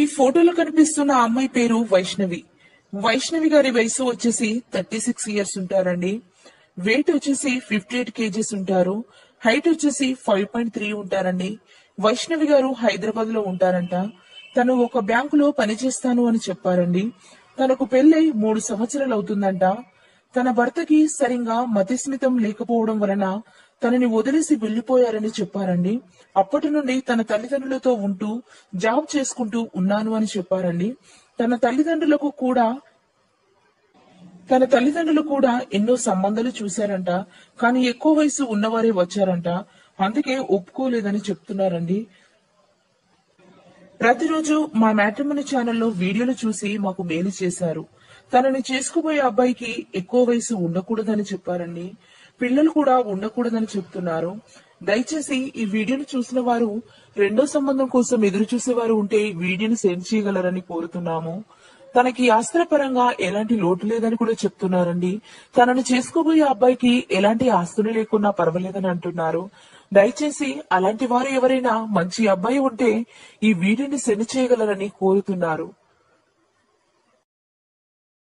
ఈ ఫోటోలో కనిపిస్తున్న అమ్మాయి పేరు వైష్ణవి. వైష్ణవి గారి వయసు వచ్చేసి 36 ఇయర్స్ ఉంటారండి. వెయిట్ వచ్చేసి 58 కేజీస్ ఉంటారు. హైట్ వచ్చేసి 5.3 ఉంటారండి. వైష్ణవి గారు హైదరాబాద్ లో ఉంటారంట. తను ఒక బ్యాంకులో పనిచేస్తాను అని చెప్పారండి. తనకు పెళ్లై 3 సంవత్సరాలు అవుతుందంట. తన భర్తకి సరిగా మతిస్థిమితం లేకపోవడం వలన తనని వదిలేసి వెళ్లిపోయారని చెప్పారండి. అప్పటి నుండి తన తల్లిదండ్రులతో ఉంటూ జాబ్ చేసుకుంటూ ఉన్నాను అని చెప్పారండి. తన తల్లిదండ్రులు కూడా ఎన్నో సంబంధాలు చూశారంట. కానీ ఎక్కువ వయసు ఉన్నవారే వచ్చారంట. అందుకే ఒప్పుకోలేదని చెప్తున్నారండి. ప్రతిరోజు మా మ్యాట్రిమోనీ ఛానల్లో వీడియోలు చూసి మాకు మేలు చేశారు. తనని చేసుకుపోయే అబ్బాయికి ఎక్కువ వయసు ఉండకూడదని చెప్పారండి. పిల్లలు కూడా ఉండకూడదని చెప్తున్నారు. దయచేసి ఈ వీడియోను చూసిన వారు రెండో సంబంధం కోసం ఎదురు చూసేవారు ఉంటే వీడియోను సెండ్ చేయగలరని కోరుతున్నాము. తనకి ఆస్తులపరంగా ఎలాంటి లోటు లేదని కూడా చెప్తున్నారండి. తనను చేసుకోబోయే అబ్బాయికి ఎలాంటి ఆస్తులు లేకున్నా పర్వాలేదని అంటున్నారు. దయచేసి అలాంటి వారు ఎవరైనా మంచి అబ్బాయి ఉంటే ఈ వీడియోని సెండ్ చేయగలరని కోరుతున్నారు.